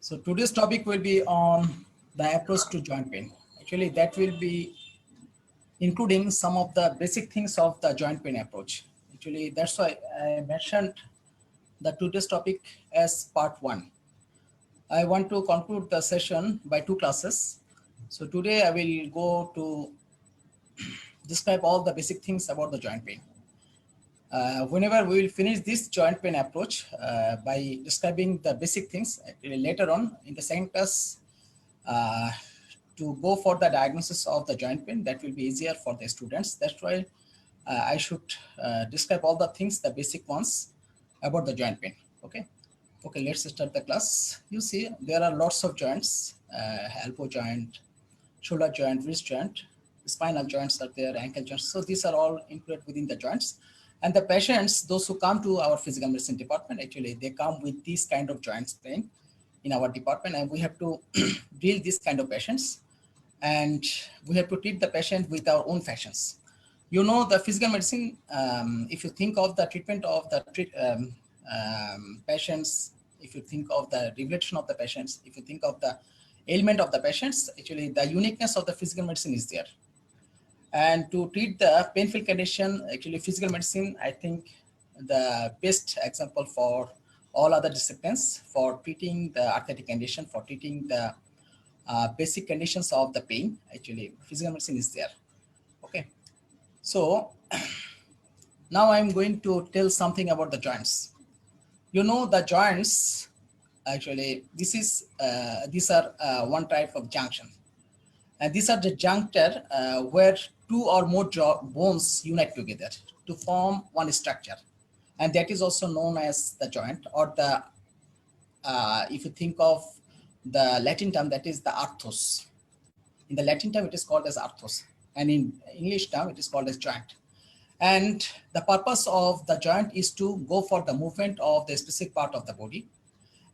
So today's topic will be on the approach to joint pain. Actually, that will be including some of the basic things of the joint pain approach. Actually, that's why I mentioned the today's topic as part 1. I want to conclude the session by 2 classes. So today I will go to describe all the basic things about the joint pain. Whenever we will finish this joint pain approach by describing the basic things, later on in the second class, to go for the diagnosis of the joint pain, that will be easier for the students. That's why I should describe all the things, the basic ones about the joint pain. Okay, let's start the class. You see, there are lots of joints, elbow joint, shoulder joint, wrist joint, spinal joints are there, ankle joints. So these are all included within the joints. And the patients, those who come to our physical medicine department, actually, they come with these kind of joints pain in our department, and we have to deal this kind of patients. And we have to treat the patient with our own fashions. You know, the physical medicine, if you think of the treatment of the patients, if you think of the rehabilitation of the patients, if you think of the ailment of the patients, actually the uniqueness of the physical medicine is there. And to treat the painful condition, actually physical medicine, I think the best example for all other disciplines for treating the arthritic condition, for treating the basic conditions of the pain, actually physical medicine is there. Okay, so now I'm going to tell something about the joints. You know, the joints, actually these are one type of junction, and these are the juncture where 2 or more bones unite together to form one structure, and that is also known as the joint, or the if you think of the Latin term, that is the arthros. In the Latin term, it is called as arthros, and in English term, it is called as joint. And the purpose of the joint is to go for the movement of the specific part of the body,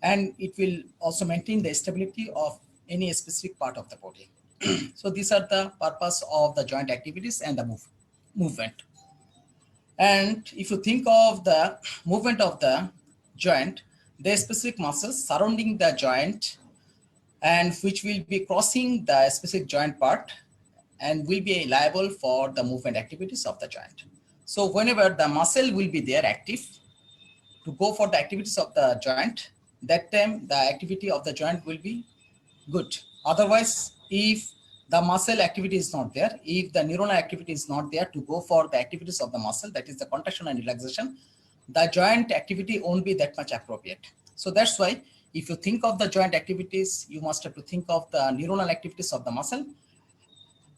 and it will also maintain the stability of any specific part of the body. So these are the purpose of the joint activities and the movement. And if you think of the movement of the joint, there are specific muscles surrounding the joint, and which will be crossing the specific joint part and will be liable for the movement activities of the joint. So whenever the muscle will be there active to go for the activities of the joint, that time the activity of the joint will be good. Otherwise, if the muscle activity is not there, if the neuronal activity is not there to go for the activities of the muscle, that is the contraction and relaxation, the joint activity won't be that much appropriate. So that's why if you think of the joint activities, you must have to think of the neuronal activities of the muscle,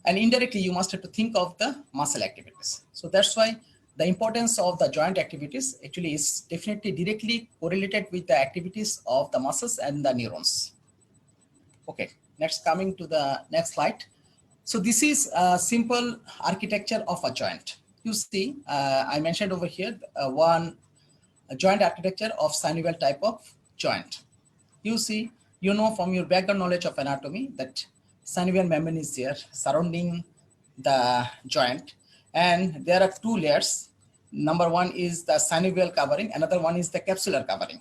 and indirectly you must have to think of the muscle activities. So that's why the importance of the joint activities actually is definitely directly correlated with the activities of the muscles and the neurons. Okay, next, coming to the next slide. So this is a simple architecture of a joint. You see, I mentioned over here a joint architecture of synovial type of joint. You see, you know from your background knowledge of anatomy that synovial membrane is there surrounding the joint, and there are 2 layers. Number 1 is the synovial covering, another one is the capsular covering.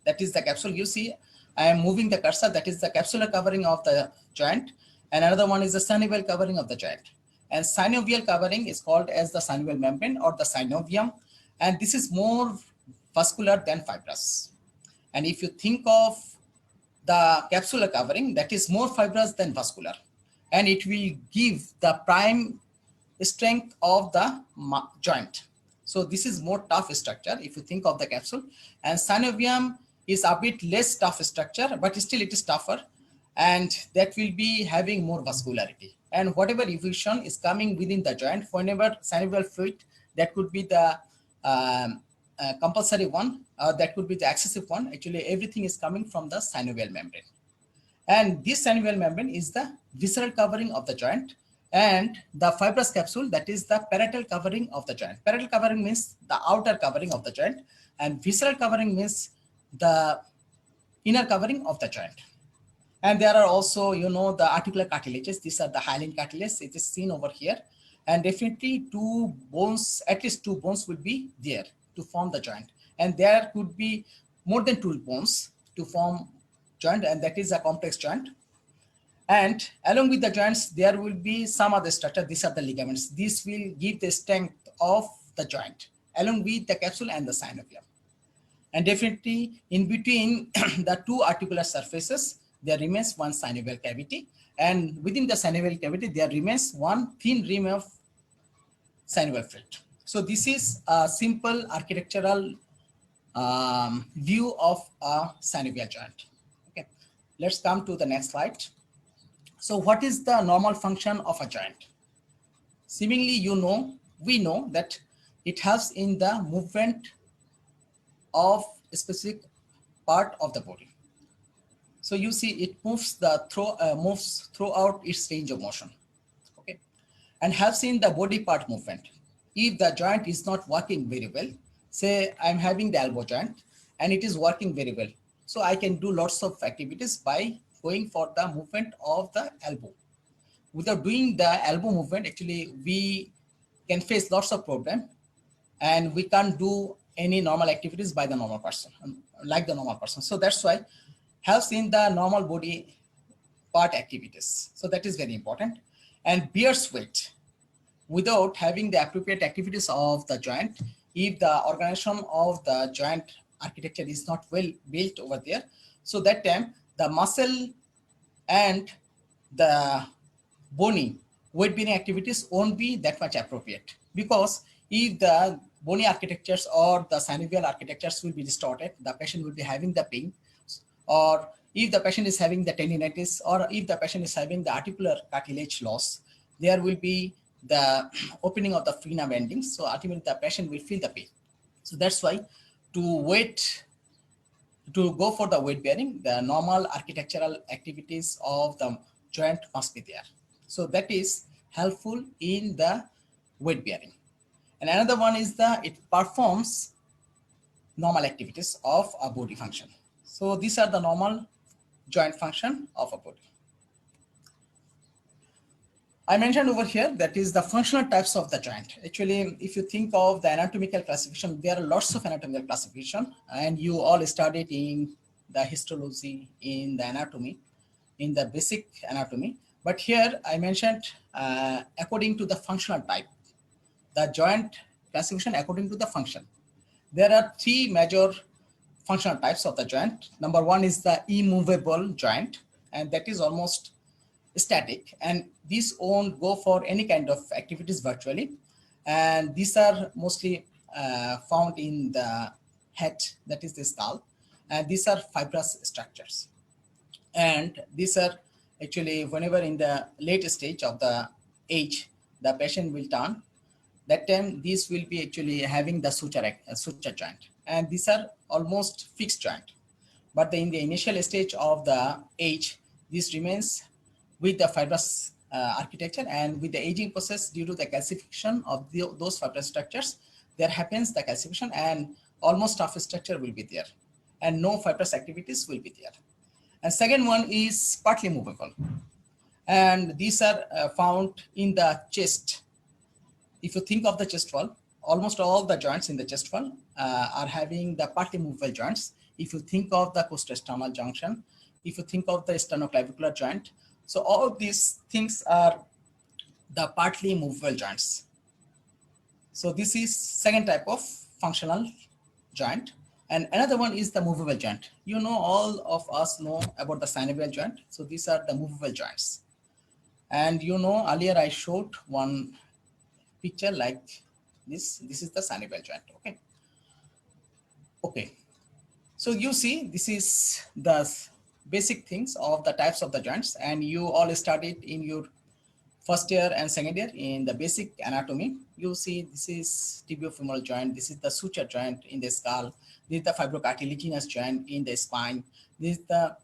That is the capsule. You see, I am moving the cursor, that is the capsular covering of the joint, and another one is the synovial covering of the joint. And synovial covering is called as the synovial membrane or the synovium, and this is more vascular than fibrous. And if you think of the capsular covering, that is more fibrous than vascular, and it will give the prime strength of the joint. So this is more tough structure if you think of the capsule, and synovium is a bit less tough structure, but still it is tougher, and that will be having more vascularity. And whatever effusion is coming within the joint, whenever synovial fluid, that could be the compulsory one, that could be the excessive one. Actually, everything is coming from the synovial membrane. And this synovial membrane is the visceral covering of the joint, and the fibrous capsule, that is the parietal covering of the joint. Parietal covering means the outer covering of the joint, and visceral covering means the inner covering of the joint. And there are also, you know, the articular cartilages. These are the hyaline cartilage. It is seen over here, and definitely 2 bones, at least 2 bones will be there to form the joint, and there could be more than 2 bones to form joint, and that is a complex joint. And along with the joints, there will be some other structure. These are the ligaments. This will give the strength of the joint along with the capsule and the synovium. And definitely in between the two articular surfaces, there remains one synovial cavity. And within the synovial cavity, there remains one thin rim of synovial fluid. So this is a simple architectural view of a synovial joint. Okay, let's come to the next slide. So what is the normal function of a joint? Seemingly, we know that it helps in the movement of a specific part of the body. So you see it moves moves throughout its range of motion, okay, and helps in the body part movement. If the joint is not working very well, say I'm having the elbow joint and it is working very well, so I can do lots of activities by going for the movement of the elbow. Without doing the elbow movement, actually we can face lots of problems, and we can't do any normal activities by the normal person, like the normal person. So that's why helps in the normal body part activities. So that is very important. And bears weight. Without having the appropriate activities of the joint, if the organization of the joint architecture is not well built over there, so that time the muscle and the bony weight bearing activities won't be that much appropriate, because if the bony architectures or the synovial architectures will be distorted, the patient will be having the pain, or if the patient is having the tendinitis, or if the patient is having the articular cartilage loss, there will be the opening of the frena bendings. So ultimately the patient will feel the pain. So that's why to go for the weight bearing, the normal architectural activities of the joint must be there. So that is helpful in the weight bearing. And another one is it performs normal activities of a body function. So these are the normal joint function of a body. I mentioned over here that is the functional types of the joint. Actually, if you think of the anatomical classification, there are lots of anatomical classification, and you all studied in the histology, in the anatomy, in the basic anatomy. But here I mentioned according to the functional type, the joint classification according to the function. There are three major functional types of the joint. Number one is the immovable joint, and that is almost static, and these won't go for any kind of activities virtually, and these are mostly found in the head, that is the skull, and these are fibrous structures. And these are actually, whenever in the late stage of the age the patient will turn, that time these will be actually having the suture joint, and these are almost fixed joint. But in the initial stage of the age, this remains with the fibrous architecture, and with the aging process, due to the calcification of those fibrous structures, there happens the calcification, and almost tough structure will be there, and no fibrous activities will be there. And second one is partly movable, and these are found in the chest. If you think of the chest wall, almost all the joints in the chest wall are having the partly movable joints. If you think of the costosternal junction, if you think of the sternoclavicular joint, so all these things are the partly movable joints. So this is second type of functional joint. And another one is the movable joint. You know, all of us know about the synovial joint. So these are the movable joints. And you know, earlier I showed one picture like this. This is the synovial joint. Okay. Okay. So you see, this is the basic things of the types of the joints, and you all studied in your first year and second year in the basic anatomy. You see, this is tibiofemoral joint, this is the suture joint in the skull, this is the fibrocartilaginous joint in the spine, this is the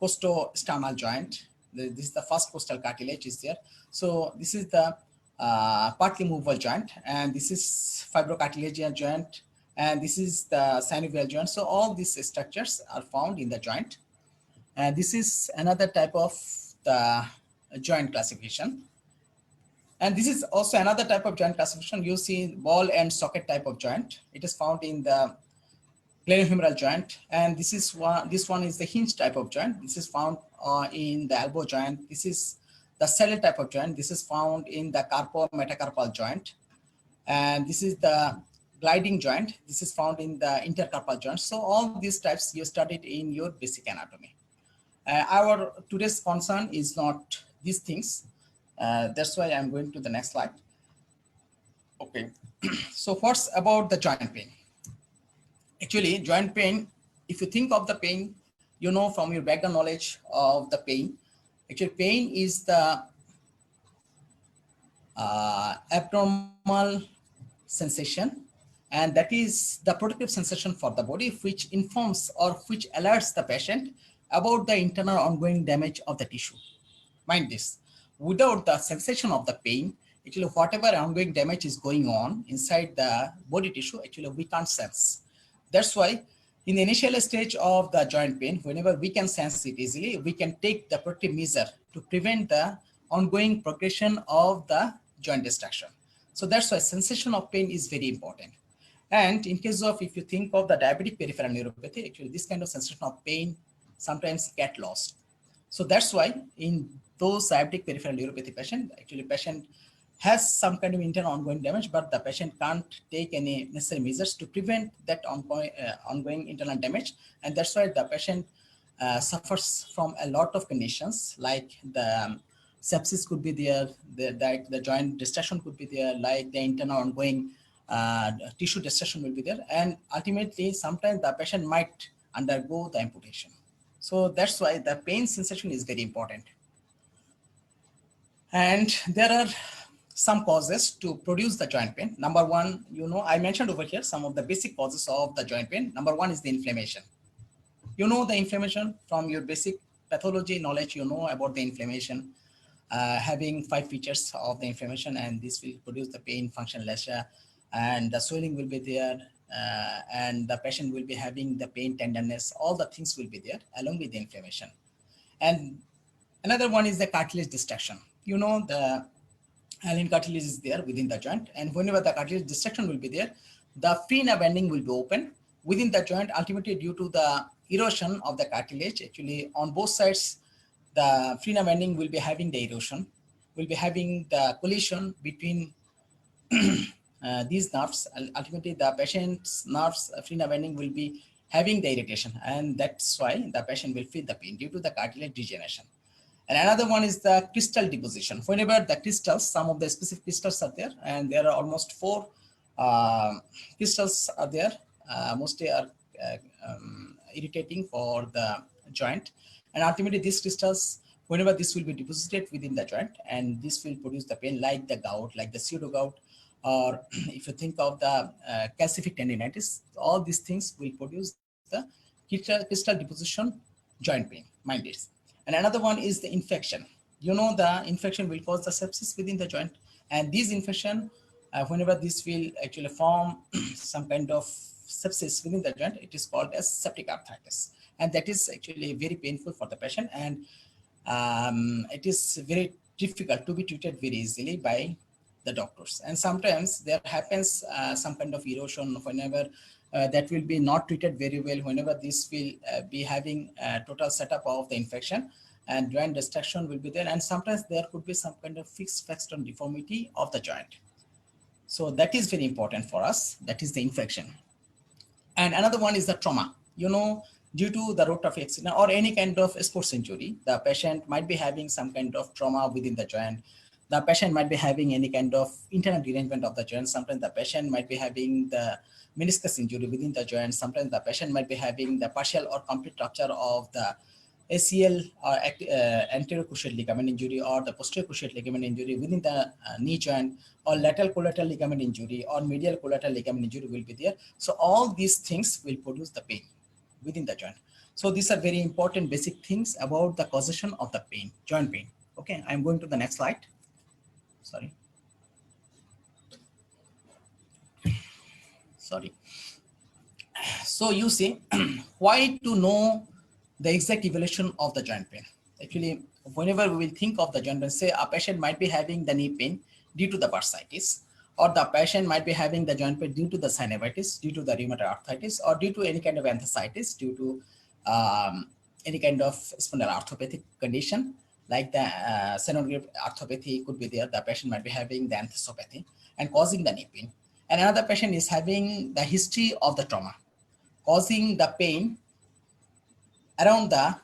costosternal joint, this is the first costal cartilage is there. So this is the partly movable joint, and this is fibrocartilaginous joint, and this is the synovial joint. So all these structures are found in the joint. And this is another type of the joint classification. And this is also another type of joint classification. You see ball and socket type of joint. It is found in the glenohumeral joint, and this is one. This one is the hinge type of joint. This is found in the elbow joint. This is the saddle type of joint. This is found in the carpo-metacarpal joint, and this is the gliding joint. This is found in the intercarpal joint. So all these types you studied in your basic anatomy. Our today's concern is not these things. That's why I'm going to the next slide. Okay. So what's about the joint pain? Actually, joint pain, if you think of the pain, you know from your background knowledge of the pain, actually pain is the abnormal sensation, and that is the protective sensation for the body, which informs or which alerts the patient about the internal ongoing damage of the tissue. Mind this, without the sensation of the pain, actually whatever ongoing damage is going on inside the body tissue, actually we can't sense. That's why in the initial stage of the joint pain, whenever we can sense it easily, we can take the protective measure to prevent the ongoing progression of the joint destruction. So that's why sensation of pain is very important. And in case of, if you think of the diabetic peripheral neuropathy, actually this kind of sensation of pain sometimes get lost. So that's why in those diabetic peripheral neuropathy patient, actually patient has some kind of internal ongoing damage, but the patient can't take any necessary measures to prevent that ongoing internal damage. And that's why the patient suffers from a lot of conditions, like the sepsis could be there, the joint destruction could be there, like the internal ongoing tissue destruction will be there. And ultimately, sometimes the patient might undergo the amputation. So that's why the pain sensation is very important. And there are some causes to produce the joint pain. Number one, you know, I mentioned over here some of the basic causes of the joint pain. Number one is the inflammation. You know the inflammation from your basic pathology knowledge, you know about the inflammation, having 5 features of the inflammation, and this will produce the pain, function, leisure, and the swelling will be there, and the patient will be having the pain, tenderness, all the things will be there along with the inflammation. And another one is the cartilage destruction. You know, the hyaline cartilage is there within the joint, and whenever the cartilage destruction will be there, the free bending will be open within the joint, ultimately due to the erosion of the cartilage. Actually, on both sides, the free bending will be having the erosion, will be having the collision between these nerves. Ultimately, the patient's nerves, free bending will be having the irritation, and that's why the patient will feel the pain due to the cartilage degeneration. And another one is the crystal deposition. Whenever the crystals, some of the specific crystals are there, and there are almost 4 crystals are there, mostly are irritating for the joint. And ultimately these crystals, whenever this will be deposited within the joint, and this will produce the pain like the gout, like the pseudo gout, or if you think of the calcific tendinitis, all these things will produce the crystal deposition joint pain, mind this. And another one is the infection. You know, the infection will cause the sepsis within the joint, and this infection, whenever this will actually form some kind of sepsis within the joint, it is called as septic arthritis, and that is actually very painful for the patient, and it is very difficult to be treated very easily by the doctors. And sometimes there happens some kind of erosion whenever that will be not treated very well, whenever this will be having a total setup of the infection, and joint destruction will be there, and sometimes there could be some kind of fixed faxton deformity of the joint. So that is very important for us, that is the infection. And another one is the trauma. You know, due to the road traffic accident or any kind of sports injury, the patient might be having some kind of trauma within the joint. The patient might be having any kind of internal derangement of the joint. Sometimes the patient might be having the meniscus injury within the joint. Sometimes the patient might be having the partial or complete rupture of the ACL or anterior cruciate ligament injury, or the posterior cruciate ligament injury within the knee joint, or lateral collateral ligament injury, or medial collateral ligament injury will be there. So all these things will produce the pain within the joint. So these are very important basic things about the causation of the pain, joint pain. Okay, I'm going to the next slide. Sorry. So you see, why to know the exact evolution of the joint pain? Actually, whenever we will think of the joint pain, say a patient might be having the knee pain due to the bursitis, or the patient might be having the joint pain due to the synovitis, due to the rheumatoid arthritis, or due to any kind of enthesitis, due to any kind of spondyloarthropathic condition, like the synovial arthropathy could be there. The patient might be having the enthesopathy and causing the knee pain. And another patient is having the history of the trauma, causing the pain around the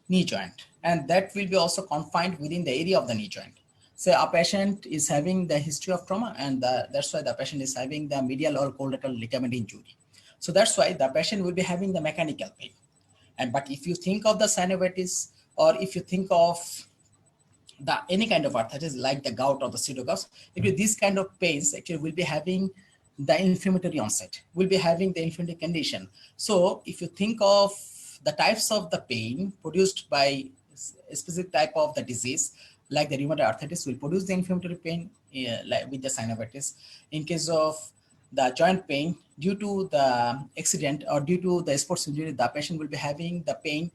knee joint, and that will be also confined within the area of the knee joint. So a patient is having the history of trauma, and that's why the patient is having the medial or collateral ligament injury. So that's why the patient will be having the mechanical pain. And but if you think of the synovitis, or if you think of the any kind of arthritis like the gout or the pseudogout, these kind of pains actually will be having the inflammatory onset, will be having the inflammatory condition. So if you think of the types of the pain produced by a specific type of the disease, like the rheumatoid arthritis will produce the inflammatory pain like with the synovitis. In case of the joint pain due to the accident or due to the sports injury, the patient will be having the pain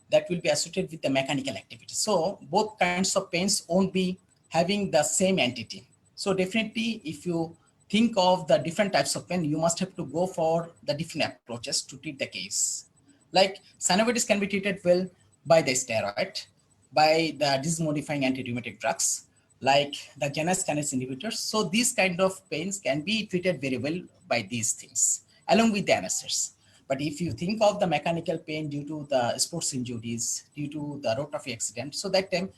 that will be associated with the mechanical activity. So both kinds of pains won't be having the same entity. So definitely, if you think of the different types of pain, you must have to go for the different approaches to treat the case. Like synovitis can be treated well by the steroid, by the disease-modifying anti-rheumatic drugs, like the Janus kinase inhibitors. So these kind of pains can be treated very well by these things, along with the anesthetics. But if you think of the mechanical pain due to the sports injuries, due to the road traffic accident, so that time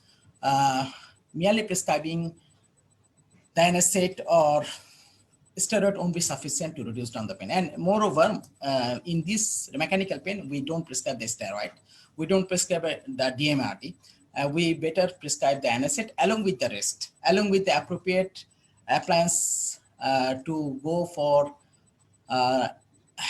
merely prescribing the anesthetic or steroid won't be sufficient to reduce down the pain. And moreover, in this mechanical pain, we don't prescribe the steroid. We don't prescribe the DMRD. We better prescribe the anesthetic along with the rest, along with the appropriate appliance to go for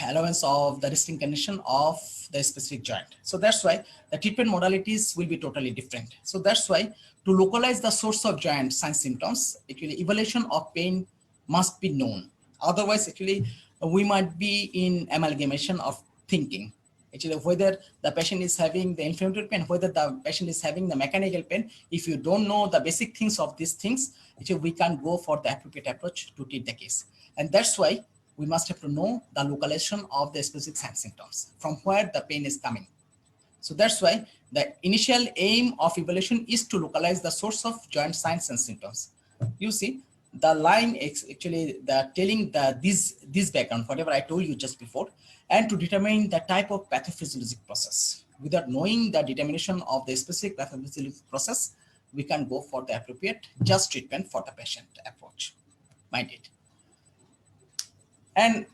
allowance of the resting condition of the specific joint. So that's why the treatment modalities will be totally different. So that's why to localize the source of joint signs symptoms, actually evaluation of pain must be known. Otherwise, actually, we might be in amalgamation of thinking. Actually, whether the patient is having the inflammatory pain, whether the patient is having the mechanical pain, if you don't know the basic things of these things, actually, we can't go for the appropriate approach to treat the case. And that's why we must have to know the localization of the specific signs symptoms, from where the pain is coming. So that's why the initial aim of evaluation is to localize the source of joint signs and symptoms. You see, the line is actually the telling the this background, whatever I told you just before, and to determine the type of pathophysiologic process. Without knowing the determination of the specific pathophysiologic process, we can go for the appropriate just treatment for the patient approach. Mind it. And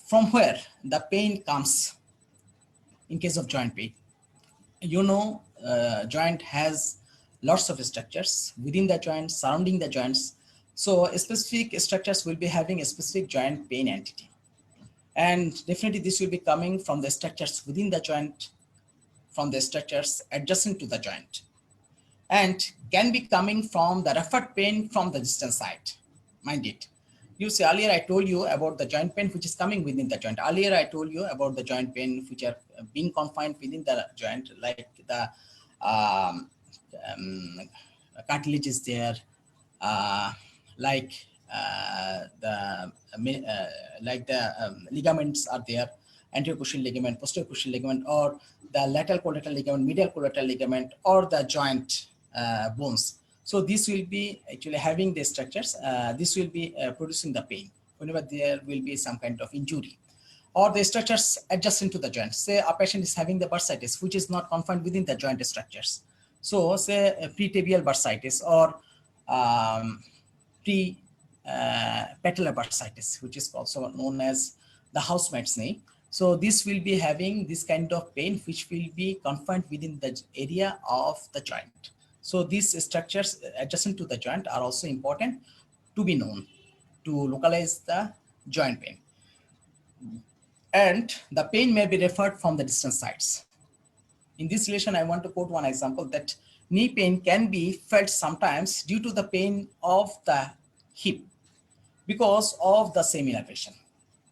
from where the pain comes in case of joint pain, you know, joint has lots of structures within the joint, surrounding the joints. So specific structures will be having a specific joint pain entity. And definitely this will be coming from the structures within the joint, from the structures adjacent to the joint, and can be coming from the referred pain from the distant side. Mind it. You see, earlier I told you about the joint pain which is coming within the joint. Earlier I told you about the joint pain which are being confined within the joint, like the cartilage is there, ligaments are there, anterior cruciate ligament, posterior cruciate ligament, or the lateral collateral ligament, medial collateral ligament, or the joint bones. So this will be actually having the structures. This will be producing the pain whenever there will be some kind of injury, or the structures adjacent to the joint. Say a patient is having the bursitis, which is not confined within the joint structures. So say a pretibial bursitis or patellar bursitis, which is also known as the housemaid's knee. So this will be having this kind of pain, which will be confined within the area of the joint. So these structures adjacent to the joint are also important to be known to localize the joint pain. And the pain may be referred from the distant sites. In this relation, I want to quote one example that knee pain can be felt sometimes due to the pain of the hip because of the same innervation.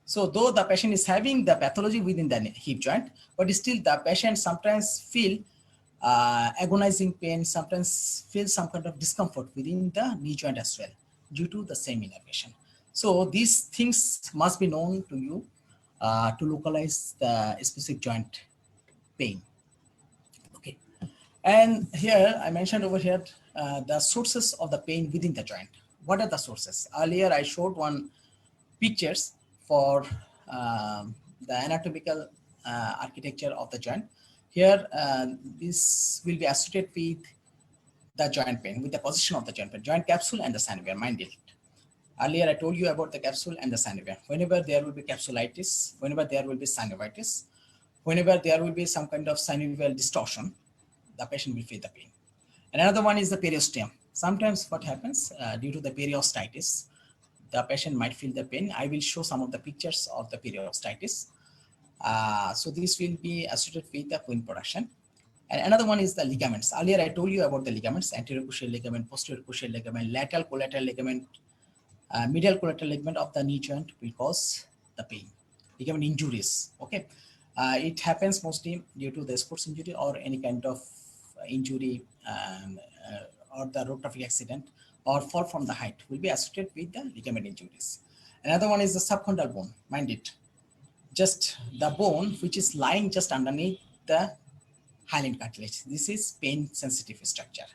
So though the patient is having the pathology within the hip joint, but still the patient sometimes feel agonizing pain, sometimes feel some kind of discomfort within the knee joint as well due to the same innervation. So these things must be known to you to localize the specific joint pain. Okay, and here I mentioned over here the sources of the pain within the joint. What are the sources? Earlier I showed one pictures for the anatomical architecture of the joint. Here this will be associated with the joint pain, with the position of the joint pain, joint capsule and the synovium, mind it. Earlier I told you about the capsule and the synovium. Whenever there will be capsulitis, whenever there will be synovitis, whenever there will be some kind of synovial distortion, the patient will feel the pain. And another one is the periosteum. Sometimes what happens due to the periostitis, the patient might feel the pain. I will show some of the pictures of the periostitis. So this will be associated with the pain production. And another one is the ligaments. Earlier I told you about the ligaments: anterior cruciate ligament, posterior cruciate ligament, lateral collateral ligament, medial collateral ligament of the knee joint will cause the pain. Ligament injuries. Okay, it happens mostly due to the sports injury or any kind of injury or the road traffic accident or fall from the height will be associated with the ligament injuries. Another one is the subchondral bone. Mind it, just the bone which is lying just underneath the hyaline cartilage. This is pain sensitive structure.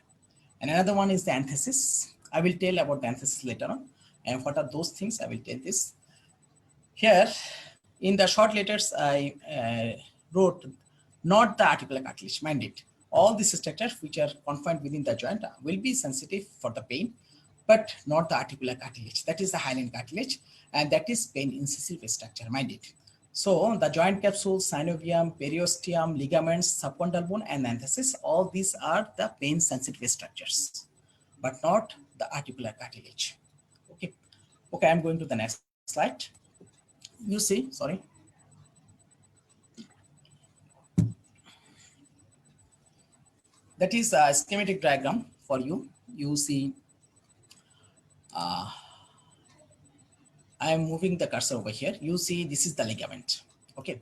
And another one is the enthesis. I will tell about the enthesis later on. And what are those things? I will tell this. Here in the short letters I wrote not the articular cartilage. Mind it, all these structures which are confined within the joint will be sensitive for the pain, but not the articular cartilage. That is the hyaline cartilage, and that is pain incisive structure. Mind it. So the joint capsule, synovium, periosteum, ligaments, subchondral bone, and enthesis, all these are the pain sensitive structures, but not the articular cartilage. Okay. Okay, I'm going to the next slide. You see, sorry. That is a schematic diagram for you. You see, I am moving the cursor over here. You see, this is the ligament. Okay,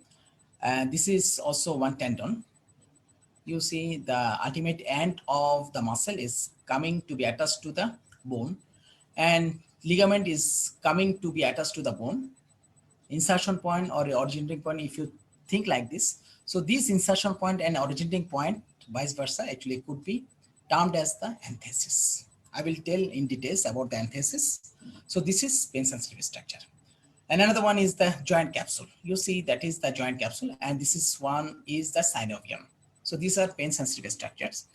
and this is also one tendon. You see, the ultimate end of the muscle is coming to be attached to the bone, and ligament is coming to be attached to the bone. Insertion point or originating point, if you think like this. So this insertion point and originating point, vice versa, actually could be termed as the enthesis. I will tell in details about the enthesis. So this is pain sensitive structure. And another one is the joint capsule. You see, that is the joint capsule, and this is one is the synovium. So these are pain sensitive structures.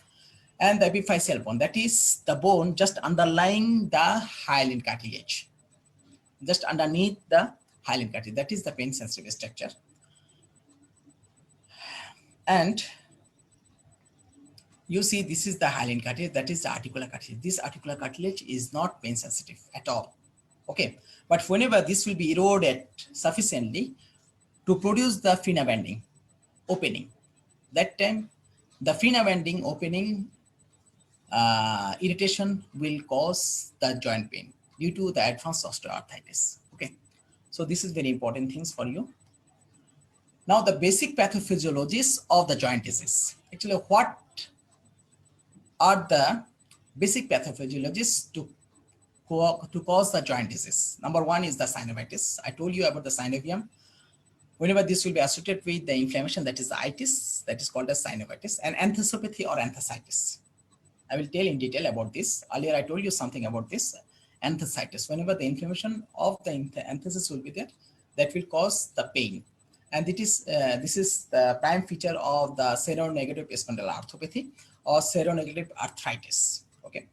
And the epiphyseal bone, that is the bone just underlying the hyaline cartilage, just underneath the hyaline cartilage. That is the pain sensitive structure. And you see, this is the hyaline cartilage, that is the articular cartilage. This articular cartilage is not pain sensitive at all. Okay, but whenever this will be eroded sufficiently to produce the fina bending opening, that time the fina bending opening irritation will cause the joint pain due to the advanced osteoarthritis. Okay, so this is very important things for you. Now the basic pathophysiologies of the joint disease. Actually, what are the basic pathophysiologies to cause the joint disease? Number one is the synovitis. I told you about the synovium. Whenever this will be associated with the inflammation, that is the itis, that is called as synovitis, and enthesopathy or enthesitis. I will tell in detail about this. Earlier I told you something about this. Enthesitis, whenever the inflammation of the enthesis will be there, that will cause the pain. And it is, this is the prime feature of the seronegative spondyloarthropathy or seronegative arthritis. Okay,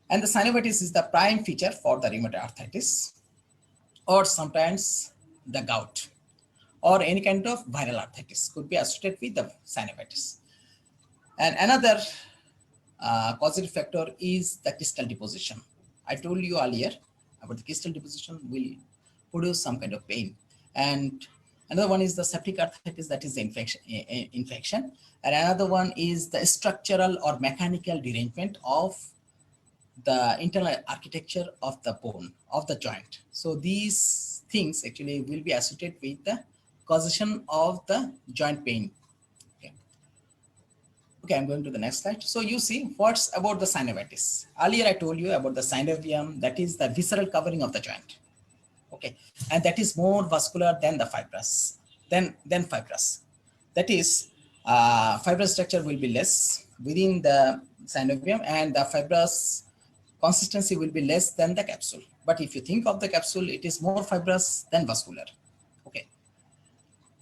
and the synovitis is the prime feature for the rheumatoid arthritis, or sometimes the gout, or any kind of viral arthritis could be associated with the synovitis. And another causative factor is the crystal deposition. I told you earlier about the crystal deposition will produce some kind of pain. And another one is the septic arthritis, that is the infection. And another one is the structural or mechanical derangement of the internal architecture of the bone, of the joint. So these things actually will be associated with the causation of the joint pain. Okay, I'm going to the next slide. So you see, what's about the synovitis? Earlier I told you about the synovium, that is the visceral covering of the joint. Okay, and that is more vascular than the fibrous, than fibrous. That is, fibrous structure will be less within the synovium, and the fibrous consistency will be less than the capsule. But if you think of the capsule, it is more fibrous than vascular. Okay,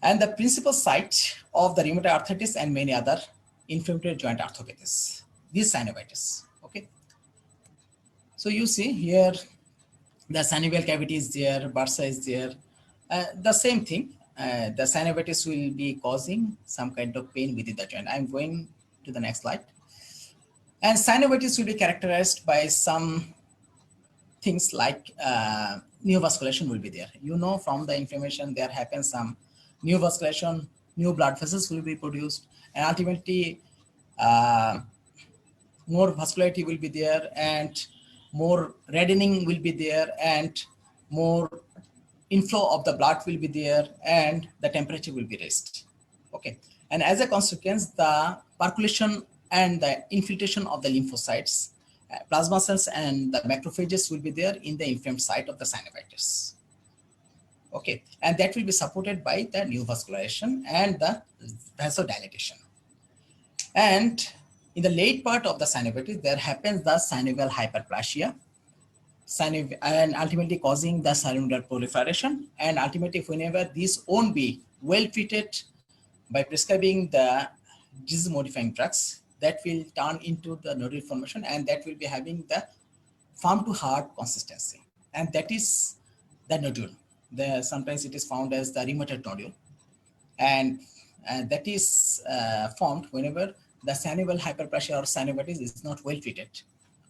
and the principal site of the rheumatoid arthritis and many other inflammatory joint arthropathies, this synovitis. Okay, so you see here the synovial cavity is there, bursa is there. The same thing, the synovitis will be causing some kind of pain within the joint. I'm going to the next slide. And synovitis will be characterized by some things like neovasculation will be there. You know, from the inflammation, there happens some neovasculation, new blood vessels will be produced, and ultimately more vascularity will be there, and more reddening will be there, and more inflow of the blood will be there, and the temperature will be raised. Okay, and as a consequence, the percolation and the infiltration of the lymphocytes, plasma cells, and the macrophages will be there in the inflamed site of the synovitis. Okay, and that will be supported by the neovascularization and the vasodilatation. And in the late part of the synovitis, there happens the synovial hyperplasia, and ultimately causing the synovial proliferation. And ultimately, whenever this won't be well treated by prescribing the disease-modifying drugs, that will turn into the nodule formation, and that will be having the firm to hard consistency. And that is the nodule. Sometimes it is found as the rheumatoid nodule. And that is formed whenever the synovial hyperplasia or synovitis is not well treated.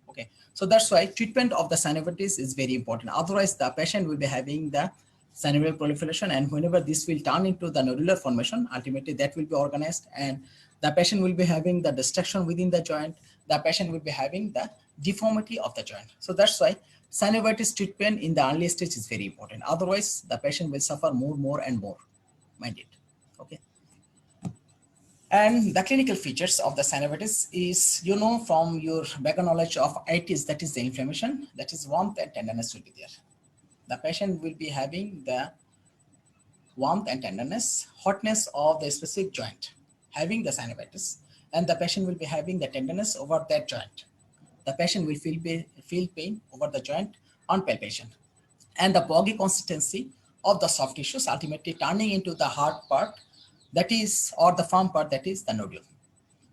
Okay, so that's why treatment of the synovitis is very important. Otherwise, the patient will be having the synovial proliferation, and whenever this will turn into the nodular formation, ultimately that will be organized, and the patient will be having the destruction within the joint. The patient will be having the deformity of the joint. So that's why synovitis treatment in the early stage is very important. Otherwise, the patient will suffer more and more. Mind it. Okay. And the clinical features of the synovitis is, you know, from your background knowledge of itis, that is the inflammation, that is warmth and tenderness will be there. The patient will be having the warmth and tenderness, hotness of the specific joint, having the synovitis, and the patient will be having the tenderness over that joint. The patient will feel pain over the joint on palpation, and the boggy consistency of the soft tissues, ultimately turning into the hard part, that is, or the firm part, that is the nodule.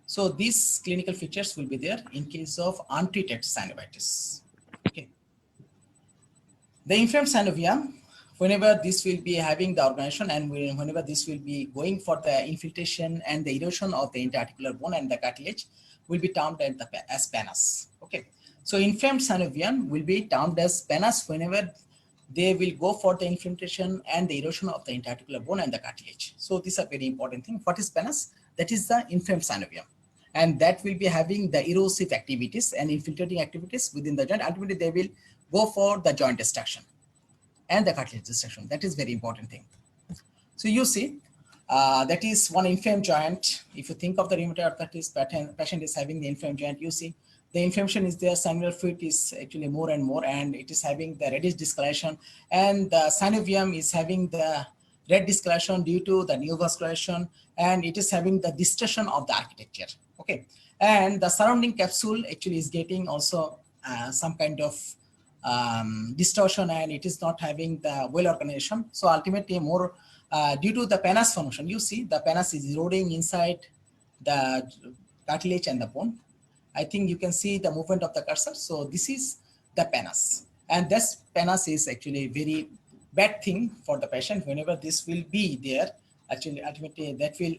So these clinical features will be there in case of untreated synovitis. Okay. The inflamed synovium, whenever this will be having the organization, and whenever this will be going for the infiltration and the erosion of the interarticular bone and the cartilage, will be termed as pannus. Okay, so inflamed synovium will be termed as pannus whenever they will go for the infiltration and the erosion of the interarticular bone and the cartilage. So these are very important thing. What is pannus? That is the inflamed synovium, and that will be having the erosive activities and infiltrating activities within the joint. Ultimately, they will go for the joint destruction and the cartilage destruction. That is very important thing. So you see, that is one inflamed joint. If you think of the rheumatoid arthritis patient is having the inflamed joint, you see the inflammation is there, synovial fluid is actually more and more, and it is having the reddish discoloration, and the synovium is having the red discoloration due to the neovascularization, and it is having the distortion of the architecture. Okay, and the surrounding capsule actually is getting also some kind of distortion, and it is not having the well organization. So ultimately, more due to the pannus formation, you see the pannus is eroding inside the cartilage and the bone. I think you can see the movement of the cursor. So this is the pannus, and this pannus is actually very bad thing for the patient. Whenever this will be there, actually ultimately that will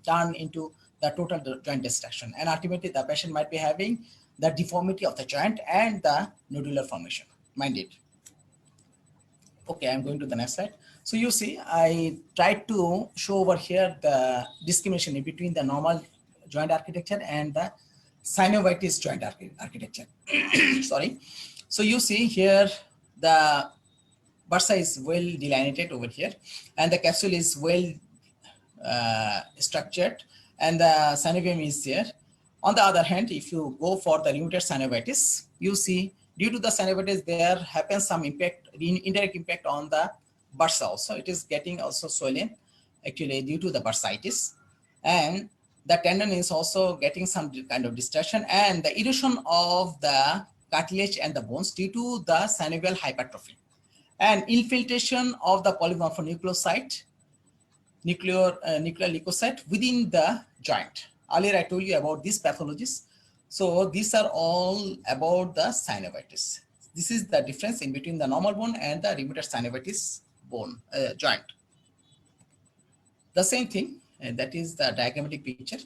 turn into the total joint destruction, and ultimately the patient might be having the deformity of the joint and the nodular formation. Mind it. Okay, I'm going to the next slide. So you see, I tried to show over here the discrimination between the normal joint architecture and the synovitis joint architecture. Sorry. So you see here the bursa is well delineated over here, and the capsule is well structured, and the synovium is there. On the other hand, if you go for the rheumatoid synovitis, you see Due to the synovitis, there happens some impact, indirect impact on the bursa also. It is getting also swollen actually due to the bursitis, and the tendon is also getting some kind of distortion, and the erosion of the cartilage and the bones due to the synovial hypertrophy, and infiltration of the polymorphonucleoside, nuclear leukocyte within the joint. Earlier I told you about these pathologies. So these are all about the synovitis. This is the difference in between the normal bone and the rheumatoid synovitis bone joint. The same thing, and that is the diagrammatic picture.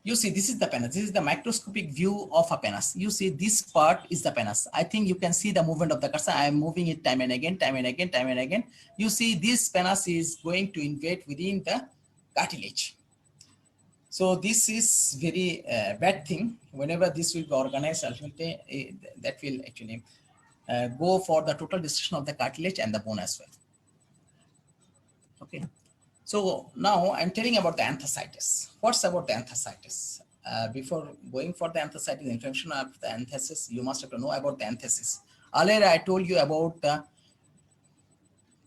You see, this is the penis. This is the microscopic view of a penis. You see, this part is the penis. I think you can see the movement of the cursor. I am moving it time and again, time and again, time and again. You see, this penis is going to invade within the cartilage. So this is very bad thing. Whenever this will be organized, ultimately that will actually go for the total destruction of the cartilage and the bone as well. Okay. So now I'm telling about the enthesitis. What's about the enthesitis? Before going for the enthesitis, inflammation of the enthesis, you must have to know about the enthesis. Earlier I told you about the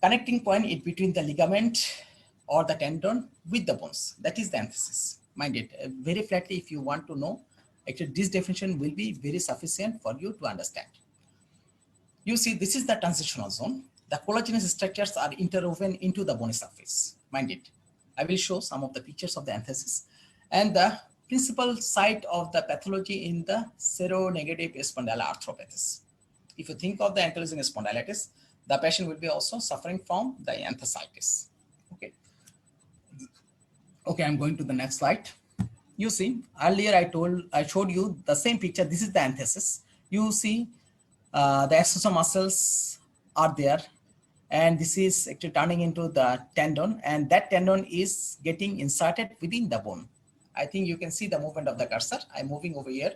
connecting point in between the ligament or the tendon with the bones. That is the enthesis. Mind it, very flatly, if you want to know, actually this definition will be very sufficient for you to understand. You see, this is the transitional zone. The collagenous structures are interwoven into the bony surface. Mind it, I will show some of the pictures of the enthesis and the principal site of the pathology in the seronegative spondyloarthropathies. If you think of the ankylosing spondylitis, the patient will be also suffering from the enthesitis. Okay. Okay, I'm going to the next slide. You see, earlier I showed you the same picture. This is the enthesis. You see, the exosomal muscles are there, and this is actually turning into the tendon, and that tendon is getting inserted within the bone. I think you can see the movement of the cursor. I'm moving over here,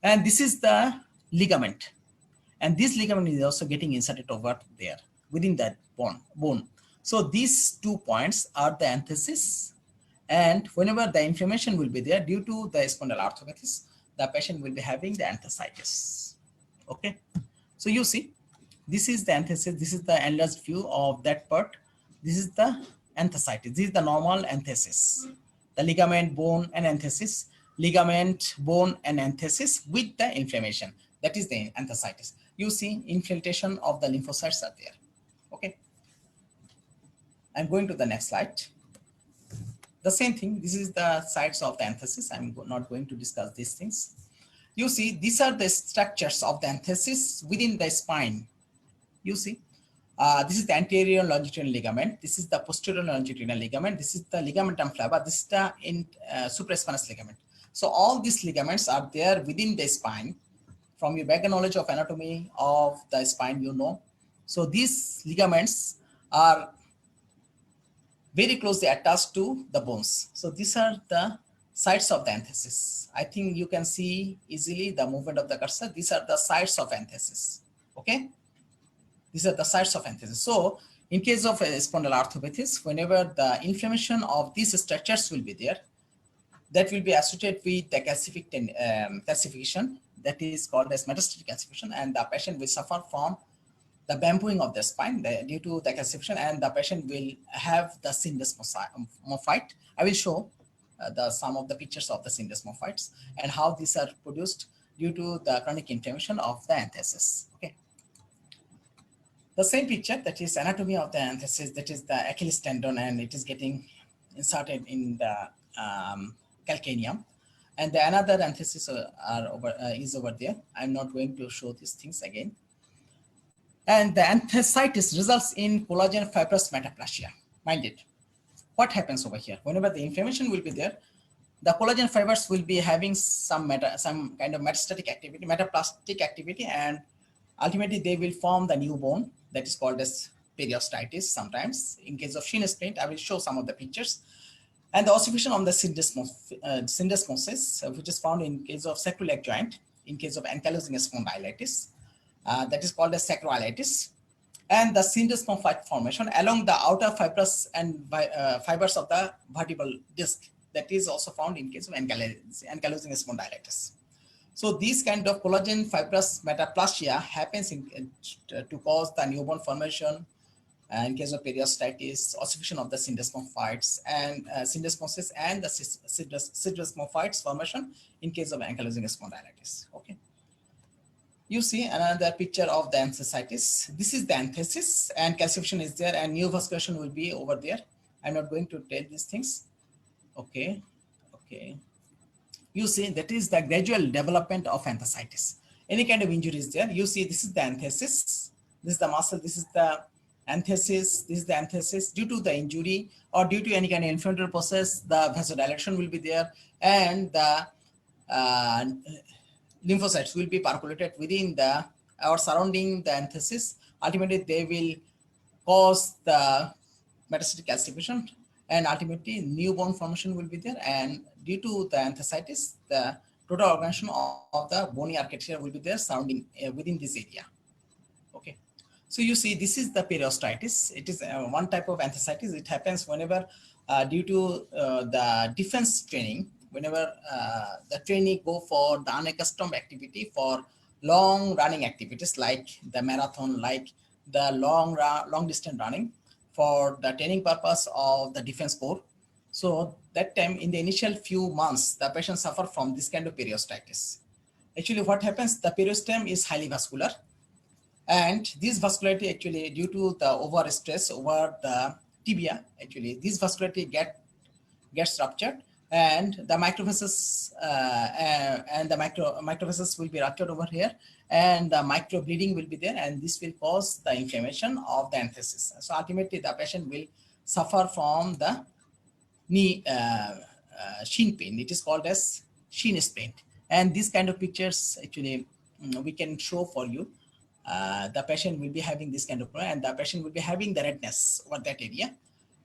and this is the ligament, and this ligament is also getting inserted over there within that bone. So these 2 points are the enthesis, and whenever the inflammation will be there due to the spondyloarthropathies, the patient will be having the enthesitis. Okay, so you see, this is the enthesis. This is the enlarged view of that part. This is the enthesitis. This is the normal enthesis. The ligament, bone, and enthesis. Ligament, bone, and enthesis with the inflammation. That is the enthesitis. You see, infiltration of the lymphocytes are there. Okay. I'm going to the next slide. The same thing. This is the sites of the enthesis. I'm not going to discuss these things. You see, these are the structures of the enthesis within the spine. You see, this is the anterior longitudinal ligament. This is the posterior longitudinal ligament. This is the ligamentum flava. This is the supraspinous ligament. So all these ligaments are there within the spine. From your background knowledge of anatomy of the spine, you know. So these ligaments are very closely attached to the bones. So these are the sites of the enthesis. I think you can see easily the movement of the cursor. These are the sites of enthesis. Okay. These are the sites of enthesis. So in case of spondyloarthropathies, whenever the inflammation of these structures will be there, that will be associated with the calcification, that is called as metastatic calcification, and the patient will suffer from the bambooing of the spine due to the calcification, and the patient will have the Syndesmophyte. I will show some of the pictures of the Syndesmophytes and how these are produced due to the chronic inflammation of the enthesis. Okay. The same picture, that is anatomy of the enthesis, that is the Achilles tendon, and it is getting inserted in the calcaneum. And the another enthesis is over there. I'm not going to show these things again. And the enthesitis results in collagen fibrous metaplasia. Mind it. What happens over here? Whenever the inflammation will be there, the collagen fibers will be having some kind of metastatic activity, metaplastic activity, and ultimately they will form the new bone that is called as periostitis sometimes. In case of shin splint, I will show some of the pictures. And the ossification of the syndesmosis, which is found in case of sacroiliac joint, in case of ankylosing spondylitis, that is called as sacroiliitis, and the Syndesmophyte formation along the outer fibrous and fibers of the vertebral disc, that is also found in case of ankylosing spondylitis. So these kind of collagen fibrous metaplasia happens to cause the newborn formation in case of periostitis, ossification of the syndesmophytes and syndesmosis and the syndesmophytes formation in case of ankylosing spondylitis. Okay. You see another picture of the enthesitis. This is the enthesis and calcification is there and neovascularization will be over there. I'm not going to tell these things. Okay. Okay. You see that is the gradual development of enthesitis. Any kind of injury is there. You see this is the enthesis. This is the muscle. This is the enthesis. This is the enthesis. Due to the injury or due to any kind of inflammatory process, the vasodilation will be there and the lymphocytes will be percolated within the or surrounding the enthesis. Ultimately, they will cause the metastatic calcification and ultimately newborn formation will be there. And due to the enthesitis, the total organization of the bony architecture will be there surrounding within this area. Okay. So you see, this is the periostitis. It is one type of enthesitis. It happens whenever due to the defense training, whenever the trainee go for the unaccustomed activity for long running activities like the marathon, like the long distance running for the training purpose of the defense corps. So that time in the initial few months, the patient suffer from this kind of periostitis. Actually what happens, the periosteum is highly vascular and this vascularity actually due to the over stress over the tibia, actually this vascularity gets ruptured and the microvascus microvascus will be ruptured over here and the micro bleeding will be there and this will cause the inflammation of the enthesis. So ultimately the patient will suffer from the knee shin pain. It is called as shin splint and these kind of pictures actually we can show for you. The patient will be having this kind of problem and the patient will be having the redness over that area.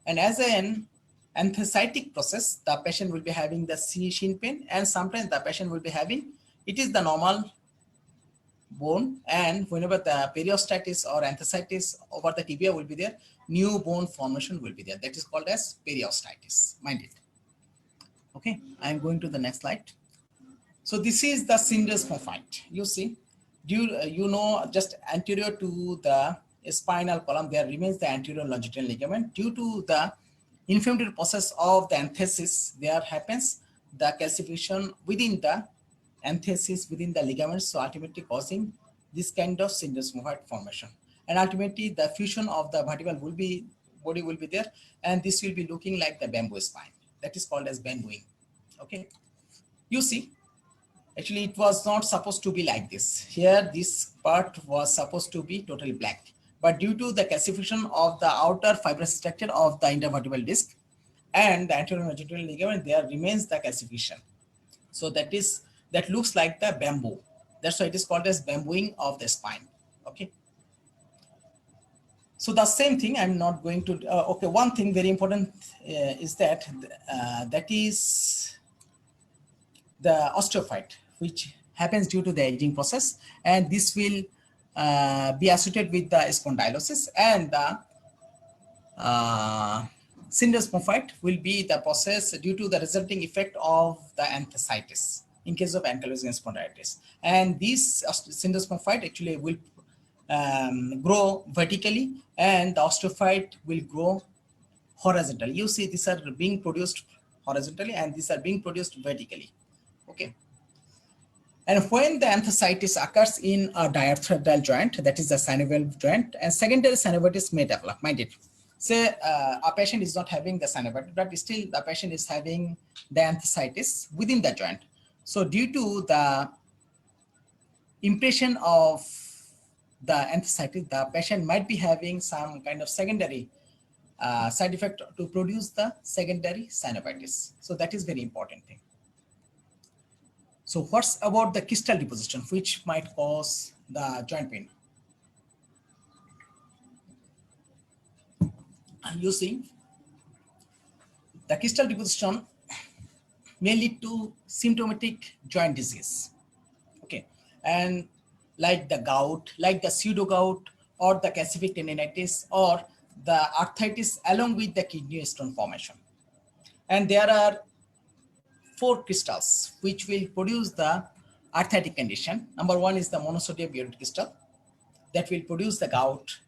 And as an enthesitic process, the patient will be having the shin pain and sometimes the patient will be having, it is the normal bone and whenever the periostitis or enthesitis over the tibia will be there, new bone formation will be there. That is called as periostitis. Mind it. Okay, I am going to the next slide. So this is the syndesmophyte. You see, you know, just anterior to the spinal column, there remains the anterior longitudinal ligament. Due to the inflammatory process of the enthesis, there happens the calcification within the enthesis, within the ligaments, so ultimately causing this kind of syndesmophyte formation. And ultimately the fusion of the vertebral body will be there and this will be looking like the bamboo spine. That is called as bambooing. Okay. You see, actually it was not supposed to be like this. Here this part was supposed to be totally black. But due to the calcification of the outer fibrous structure of the intervertebral disc and the anterior longitudinal ligament, there remains the calcification. So that looks like the bamboo. That's why it is called as bambooing of the spine. Okay. So the same thing, I'm not going to, okay, one thing very important is that that is the osteophyte, which happens due to the aging process, and this will be associated with the spondylosis, and the syndesmophyte will be the process due to the resulting effect of the enthesitis in case of ankylosing spondylitis. And this syndesmophyte actually will grow vertically and the osteophyte will grow horizontally. You see, these are being produced horizontally and these are being produced vertically. Okay. And when the enthesitis occurs in a diaphragmal joint, that is the synovial joint, and secondary synovitis may develop. Mind it. Say a patient is not having the synovitis, but still the patient is having the enthesitis within the joint. So due to the impression of the enthesitis, the patient might be having some kind of secondary side effect to produce the secondary synovitis. So that is very important thing. So what's about the crystal deposition, which might cause the joint pain? You see, the crystal deposition may lead to symptomatic joint disease. Okay, and like the gout, like the pseudo gout, or the calcific tendinitis, or the arthritis, along with the kidney stone formation. And there are 4 crystals which will produce the arthritic condition. Number one is the monosodium urate crystal that will produce the gout.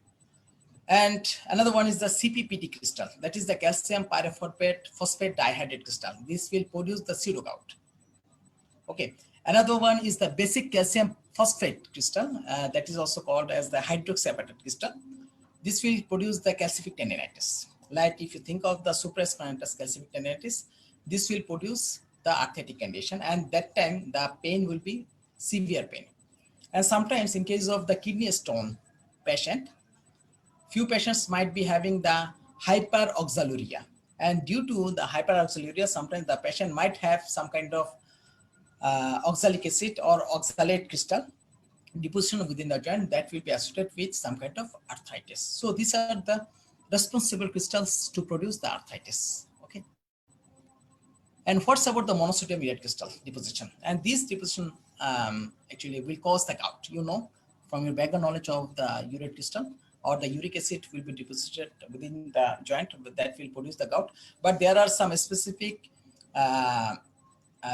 And another one is the CPPD crystal, that is the calcium pyrophosphate dihydrate crystal. This will produce the pseudo gout. Okay. Another one is the basic calcium phosphate crystal, that is also called as the hydroxyapatite crystal. This will produce the calcific tendinitis. Like if you think of the supraspinatus calcific tendinitis, this will produce the arthritic condition, and that time the pain will be severe pain. And sometimes in case of the kidney stone patient, few patients might be having the hyperoxaluria, and due to the hyperoxaluria, sometimes the patient might have some kind of oxalic acid or oxalate crystal deposition within the joint that will be associated with some kind of arthritis. So these are the responsible crystals to produce the arthritis. Okay. And what's about the monosodium urate crystal deposition? And this deposition actually will cause the gout. You know, from your background knowledge of the urate crystal, or the uric acid will be deposited within the joint, that will produce the gout. But there are some specific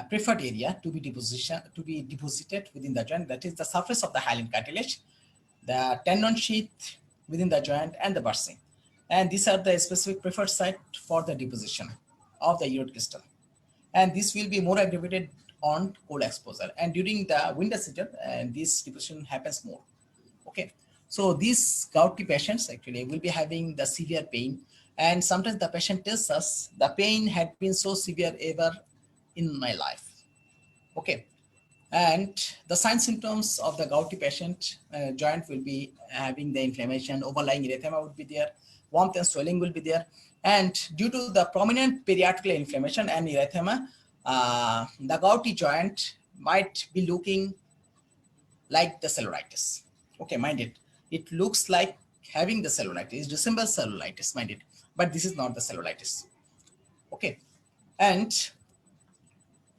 preferred area to be deposited within the joint, that is the surface of the hyaline cartilage, the tendon sheath within the joint, and the bursing. And these are the specific preferred site for the deposition of the urate crystal. And this will be more aggravated on cold exposure. And during the winter season, this deposition happens more. Okay. So these gouty patients actually will be having the severe pain. And sometimes the patient tells us the pain had been so severe ever in my life. Okay. And the sign symptoms of the gouty patient joint will be having the inflammation, overlying erythema would be there, warmth and swelling will be there. And due to the prominent periarticular inflammation and erythema, the gouty joint might be looking like the cellulitis. Okay, mind it. It looks like having the cellulitis, it resembles cellulitis, mind it, but this is not the cellulitis. Okay, and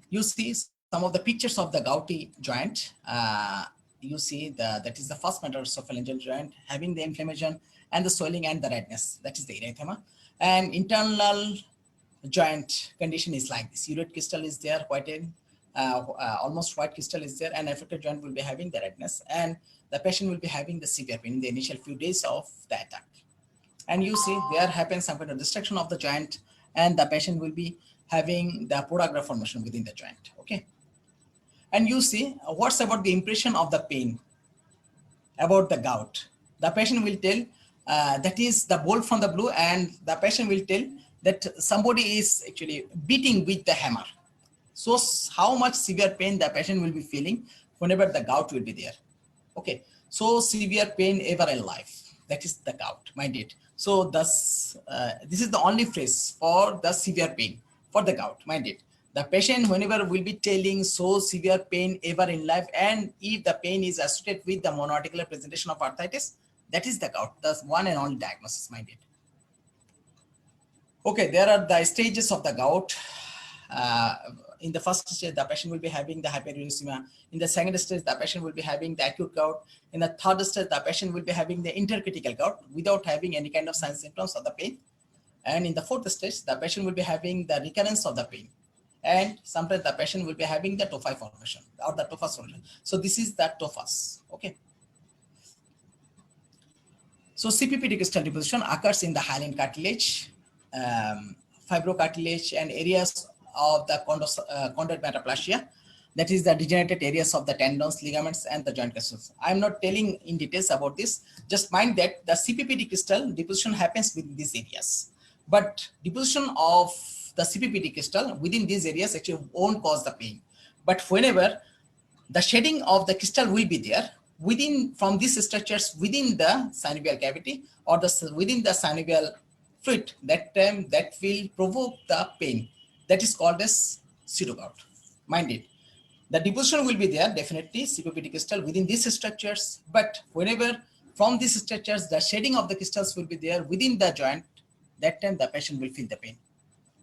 you see some of the pictures of the gouty joint. You see that is the first metaphalangeal joint having the inflammation and the swelling and the redness, that is the erythema. And internal joint condition is like this. Urate crystal is there, white, almost white crystal is there, and affected joint will be having the redness, and the patient will be having the severe pain in the initial few days of the attack. And you see there happens some kind of destruction of the joint, and the patient will be having the podagra formation within the joint. Okay. And you see what's about the impression of the pain about the gout. The patient will tell that is the bolt from the blue, and the patient will tell that somebody is actually beating with the hammer. So how much severe pain the patient will be feeling whenever the gout will be there. Okay, so severe pain ever in life, that is the gout, mind it. So thus, this is the only phrase for the severe pain for the gout, mind it. The patient whenever will be telling so severe pain ever in life, and if the pain is associated with the monoarticular presentation of arthritis, that is the gout, the one and only diagnosis, mind it. Okay, there are the stages of the gout. In the first stage, the patient will be having the hyperuricemia. In the second stage, the patient will be having the acute gout. In the third stage, the patient will be having the intercritical gout without having any kind of signs and symptoms of the pain. And in the fourth stage, the patient will be having the recurrence of the pain. And sometimes the patient will be having the tophi formation or the tophus formation. So this is the tophus. Okay. So CPPD crystal deposition occurs in the hyaline cartilage, fibrocartilage, and areas of the chondroid metaplasia, that is the degenerated areas of the tendons, ligaments, and the joint crystals. I'm not telling in details about this. Just mind that the CPPD crystal deposition happens within these areas, but deposition of the CPPD crystal within these areas actually won't cause the pain. But whenever the shedding of the crystal will be there from these structures within the synovial cavity or within the synovial fluid, that time that will provoke the pain. That is called as pseudogout. Mind it. The deposition will be there, definitely, CPPD crystal within these structures, but whenever from these structures, the shedding of the crystals will be there within the joint, that time the patient will feel the pain.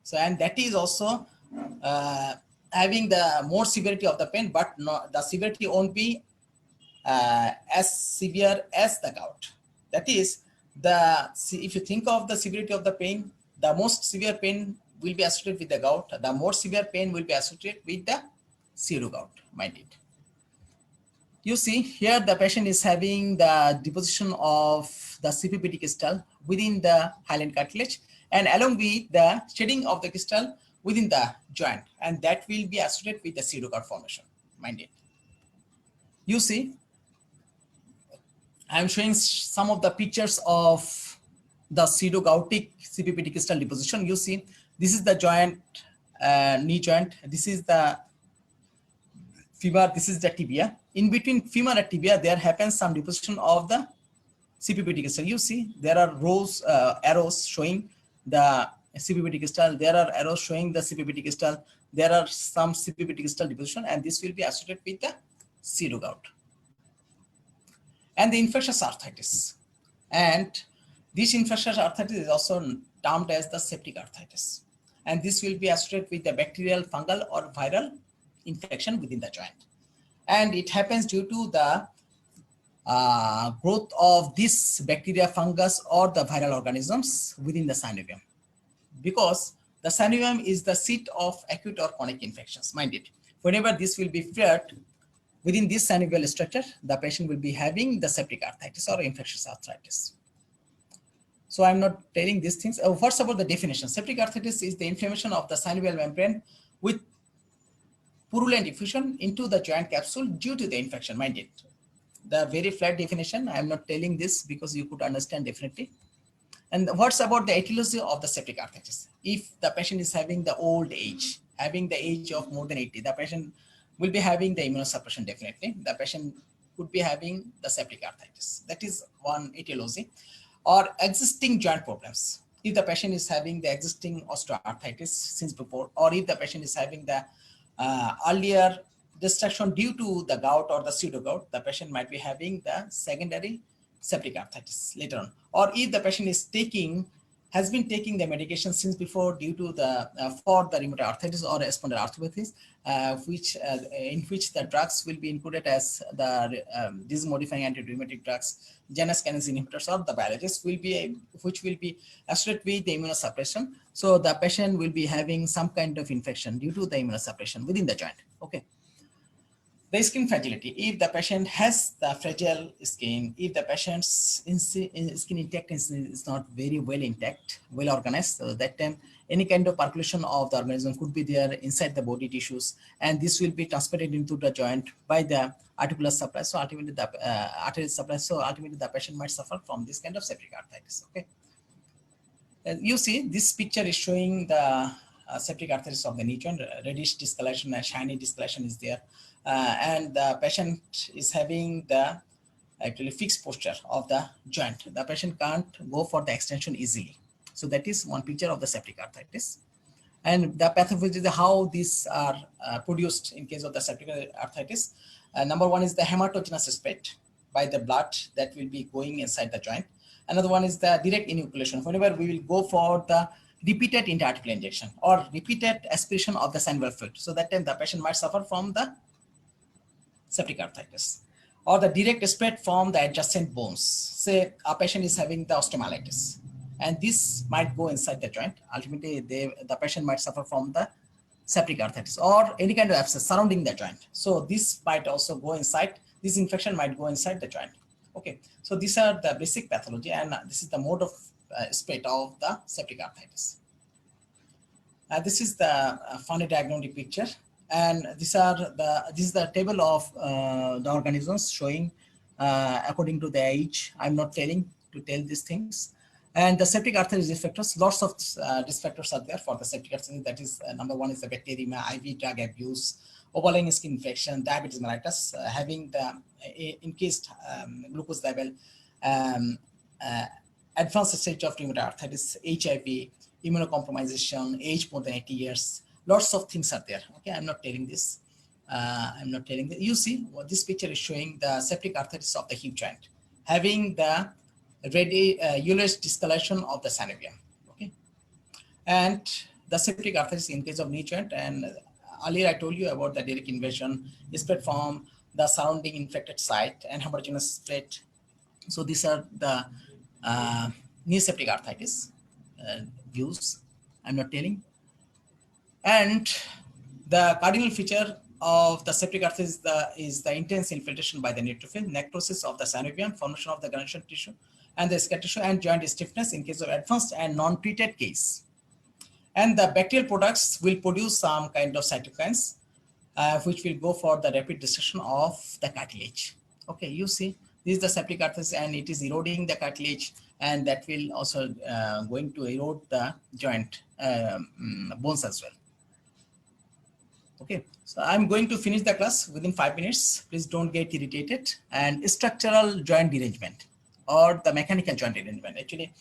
So, and that is also having the more severity of the pain, but the severity won't be as severe as the gout. That is, if you think of the severity of the pain, the most severe pain will be associated with the gout. The more severe pain will be associated with the pseudo gout, mind it. You see here the patient is having the deposition of the CPPD crystal within the hyaline cartilage and along with the shedding of the crystal within the joint, and that will be associated with the pseudogout formation. Mind it. You see, I am showing some of the pictures of the pseudogoutic CPPD crystal deposition. You see, this is the joint, knee joint. This is the femur. This is the tibia. In between femur and tibia, there happens some deposition of the CPPD crystal. You see, there are rows, arrows showing the CPPD crystal. There are arrows showing the CPPD crystal. There are some CPPD crystal deposition, and this will be associated with the pseudogout and the infectious arthritis. And this infectious arthritis is also termed as the septic arthritis. And this will be associated with the bacterial, fungal, or viral infection within the joint. And it happens due to the growth of this bacteria, fungus, or the viral organisms within the synovium. Because the synovium is the seat of acute or chronic infections. Mind it, whenever this will be flared within this synovial structure, the patient will be having the septic arthritis or infectious arthritis. So I'm not telling these things. First of all, the definition. Septic arthritis is the inflammation of the synovial membrane with purulent effusion into the joint capsule due to the infection. Mind it, the very flat definition. I'm not telling this because you could understand definitely. And what's about the etiology of the septic arthritis? If the patient is having the old age, having the age of more than 80, the patient will be having the immunosuppression definitely. The patient could be having the septic arthritis. That is one etiology. Or existing joint problems. If the patient is having the existing osteoarthritis since before, or if the patient is having the earlier destruction due to the gout or the pseudogout, the patient might be having the secondary septic arthritis later on. Or if the patient is has been taking the medication since before due to the for the rheumatoid arthritis or spondyloarthritis, in which the drugs will be included as the disease-modifying anti-rheumatic drugs, Janus kinase inhibitors, or the biologics which will be associated with the immunosuppression. So the patient will be having some kind of infection due to the immunosuppression within the joint. Okay. The skin fragility. If the patient has the fragile skin, if the patient's skin intact is not very well intact, well organized, so that time any kind of percolation of the organism could be there inside the body tissues, and this will be transmitted into the joint by the articular supply. So ultimately the arterial supply. So ultimately the patient might suffer from this kind of septic arthritis. Okay. You see, this picture is showing the septic arthritis of the knee joint. Reddish discoloration and shiny discoloration is there. And the patient is having the actually fixed posture of the joint. The patient can't go for the extension easily. So that is one picture of the septic arthritis. And the pathophysiology, how these are produced in case of the septic arthritis. Number one is the hematogenous spread by the blood that will be going inside the joint. Another one is the direct inoculation. Whenever we will go for the repeated intraarticular injection or repeated aspiration of the synovial fluid. So that time the patient might suffer from the septic arthritis, or the direct spread from the adjacent bones. Say a patient is having the osteomyelitis, and this might go inside the joint. Ultimately, the patient might suffer from the septic arthritis or any kind of abscess surrounding the joint. So this might also go inside. This infection might go inside the joint. Okay, so these are the basic pathology, and this is the mode of spread of the septic arthritis. This is the funny diagnostic picture. And this is the table of the organisms showing according to the age. I'm not telling to tell these things. And the septic arthritis risk factors, lots of risk factors are there for the septic arthritis. That is number one is the bacteremia, IV drug abuse, overlying skin infection, diabetes mellitus, having the increased glucose level, advanced stage of rheumatoid arthritis, HIV, immunocompromisation, age more than 80 years. Lots of things are there. Okay, I'm not telling this. I'm not telling that. You see, what this picture is showing the septic arthritis of the hip joint, having the Ilias discoloration of the synovium. Okay, and the septic arthritis in case of knee joint. And earlier I told you about the direct invasion, spread from the surrounding infected site and homogeneous spread. So these are the knee septic arthritis views. I'm not telling. And the cardinal feature of the septic arthritis is the intense infiltration by the neutrophil, necrosis of the synovium, formation of the granulation tissue and the scar tissue, and joint stiffness in case of advanced and non-treated case. And the bacterial products will produce some kind of cytokines, which will go for the rapid destruction of the cartilage. Okay, you see, this is the septic arthritis, and it is eroding the cartilage, and that will also going to erode the joint bones as well. Okay, so I'm going to finish the class within 5 minutes. Please don't get irritated. And structural joint derangement or the mechanical joint derangement. Actually,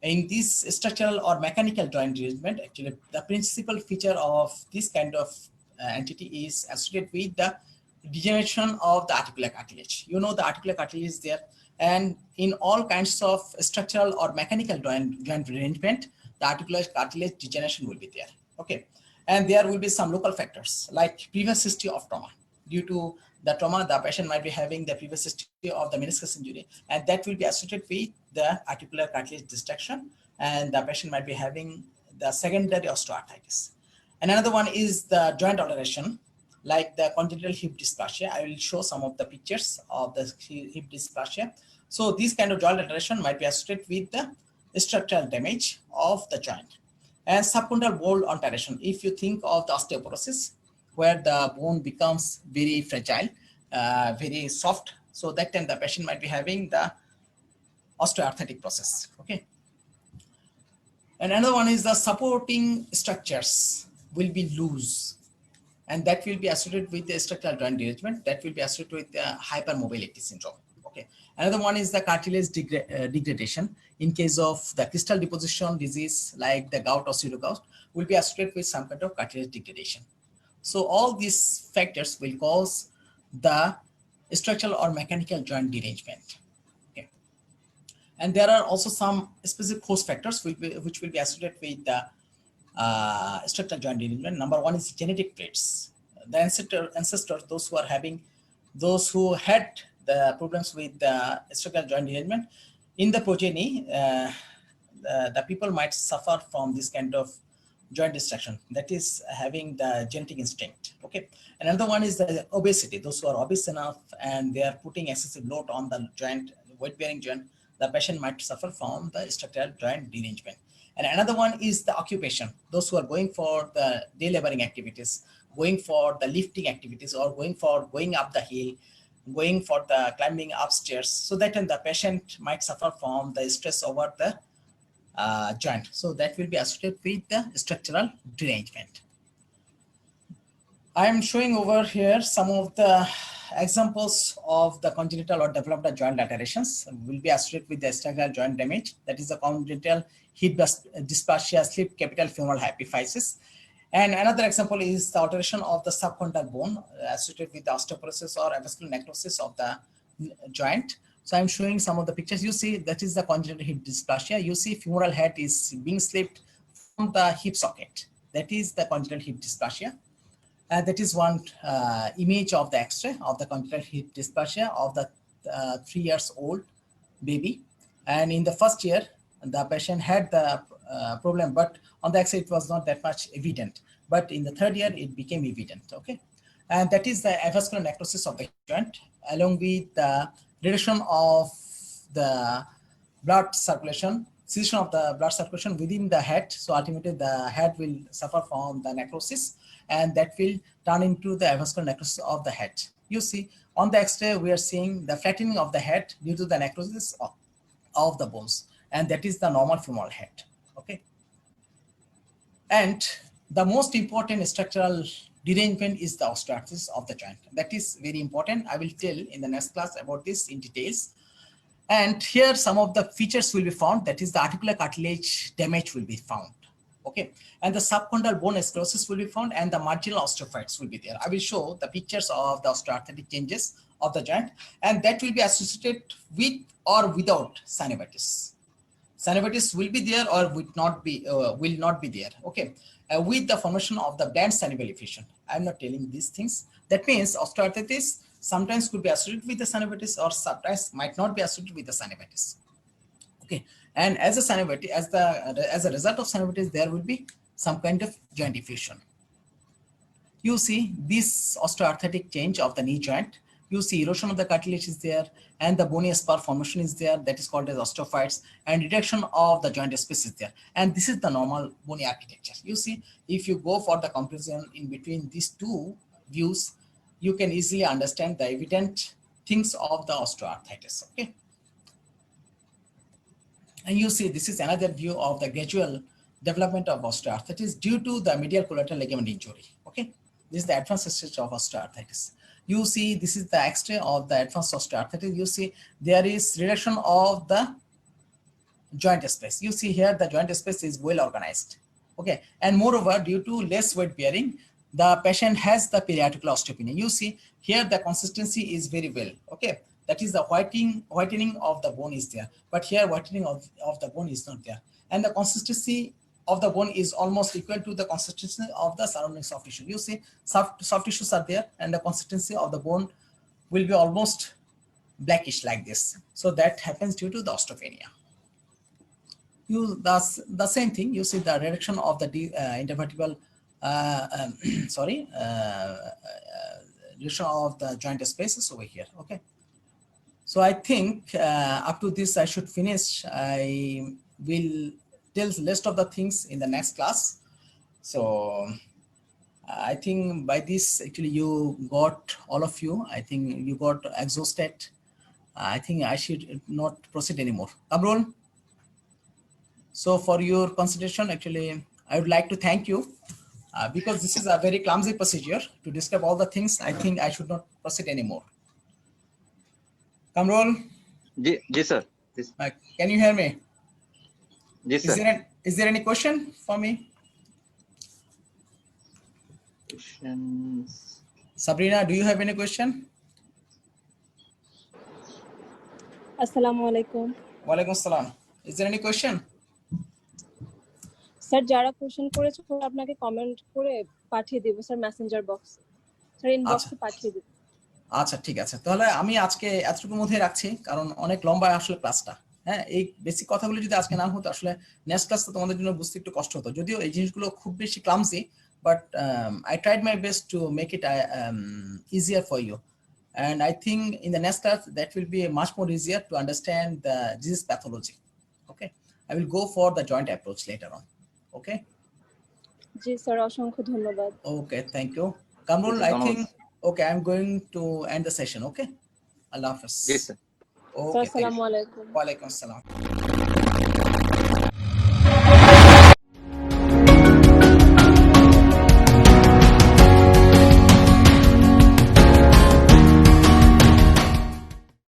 in this structural or mechanical joint derangement, actually, the principal feature of this kind of entity is associated with the degeneration of the articular cartilage. You know, the articular cartilage is there, and in all kinds of structural or mechanical joint derangement, the articular cartilage degeneration will be there. Okay. And there will be some local factors like previous history of trauma. Due to the trauma, the patient might be having the previous history of the meniscus injury, and that will be associated with the articular cartilage destruction, and the patient might be having the secondary osteoarthritis. And another one is the joint alteration, like the congenital hip dysplasia. I will show some of the pictures of the hip dysplasia. So this kind of joint alteration might be associated with the structural damage of the joint. And subchondral bone alteration, if you think of the osteoporosis, where the bone becomes very fragile, very soft, so that time the patient might be having the osteoarthritic process. Okay. And another one is the supporting structures will be loose, and that will be associated with the structural joint derangement. That will be associated with the hypermobility syndrome. Okay. Another one is the cartilage degradation. In case of the crystal deposition disease like the gout or pseudogout, will be associated with some kind of cartilage degradation. So all these factors will cause the structural or mechanical joint derangement. Okay. And there are also some specific host factors which will be associated with the structural joint derangement. Number one is genetic traits. The ancestors, those who had the problems with the structural joint derangement, in the progeny, the people might suffer from this kind of joint destruction, that is having the genetic instinct. Okay. Another one is the obesity. Those who are obese enough and they are putting excessive load on the joint, weight-bearing joint, the patient might suffer from the structural joint derangement. And another one is the occupation. Those who are going for the day laboring activities, going for the lifting activities, or going up the hill, going for the climbing upstairs, so that the patient might suffer from the stress over the joint. So that will be associated with the structural derangement. I am showing over here some of the examples of the congenital or developed joint alterations will be associated with the structural joint damage. That is the congenital hip dysplasia, slip capital femoral hypophysis. And another example is the alteration of the subchondral bone associated with the osteoporosis or avascular necrosis of the joint. So I'm showing some of the pictures. You see that is the congenital hip dysplasia. You see femoral head is being slipped from the hip socket. That is the congenital hip dysplasia. That is one image of the X-ray of the congenital hip dysplasia of the 3 years old baby. And in the first year, the patient had the problem, but on the X-ray it was not that much evident. But in the 3rd year, it became evident. Okay, and that is the avascular necrosis of the joint, along with the reduction of the blood circulation, cessation of the blood circulation within the head. So ultimately, the head will suffer from the necrosis, and that will turn into the avascular necrosis of the head. You see, on the X-ray, we are seeing the flattening of the head due to the necrosis of the bones, and that is the normal femoral head. Okay. And the most important structural derangement is the osteoarthritis of the joint. That is very important. I will tell in the next class about this in details. And here some of the features will be found. That is the articular cartilage damage will be found. Okay. And the subchondral bone sclerosis will be found, and the marginal osteophytes will be there. I will show the pictures of the osteoarthritic changes of the joint, and that will be associated with or without synovitis. Synovitis will be there or will not be there. Okay, with the formation of the bland synovial effusion. I'm not telling these things. That means osteoarthritis sometimes could be associated with the synovitis, or sometimes might not be associated with the synovitis. Okay, and as a synovitis, as a result of synovitis, there will be some kind of joint effusion. You see this osteoarthritic change of the knee joint. You see erosion of the cartilage is there, and the bony spur formation is there, that is called as osteophytes, and reduction of the joint space is there. And this is the normal bony architecture. You see, if you go for the comparison in between these two views, you can easily understand the evident things of the osteoarthritis. Okay. And you see, this is another view of the gradual development of osteoarthritis due to the medial collateral ligament injury. Okay, this is the advanced stage of osteoarthritis. You see, this is the X-ray of the advanced osteoarthritis. You see, there is reduction of the joint space. You see here, the joint space is well organized. Okay, and moreover, due to less weight bearing, the patient has the periarticular osteopenia. You see here, the consistency is very well. Okay, that is the whitening of the bone is there, but here whitening of the bone is not there, and the consistency of the bone is almost equal to the consistency of the surrounding soft tissue. You see, soft tissues are there, and the consistency of the bone will be almost blackish like this. So that happens due to the osteopenia. The same thing. You see the reduction of the intervertebral reduction of the joint spaces over here. Okay. So I think up to this I should finish. I will tell the list of the things in the next class. So I think by this actually you got, all of you, I think you got exhausted. I think I should not proceed anymore. Kamrul. So for your consideration, actually, I would like to thank you because this is a very clumsy procedure to describe all the things. I think I should not proceed anymore. Kamrul? Yes, sir. Yes. Can you hear me? Yes, sir. Is there any question for me? Questions. Sabrina, do you have any question? Assalamu alaikum. Walaikum salam. Is there any question? Sir, jara question করেছে আপনাকে comment করে পাঠিয়ে দেব sir Messenger box. Sir ইনবক্সে পাঠিয়ে দেব। আচ্ছা ঠিক আছে, তাহলে আমি আজকে এতটুকুর মধ্যে রাখছি, কারণ অনেক লম্বা আসলে ক্লাসটা। হ্যাঁ, এই বেসিক কথাগুলো যদি আজকে না হতো, আসলে নেক্সট ক্লাসটা তোমাদের জন্য বুঝতে একটু কষ্ট হতো। যদিও এই জিনিসগুলো খুব বেশি ক্লামসি, but I tried my best to make it easier for you. And I think in the next class that will be much more easier to understand the disease pathology. Okay, I will go for the joint approach later on. Okay. G sir, অসংখ্য ধন্যবাদ। Okay, thank you. Kamrul, I think, okay, I'm going to end the session. Okay. Allah Hafiz. Yes, sir. Okay. Assalamu alaikum. Wa alaikum assalam.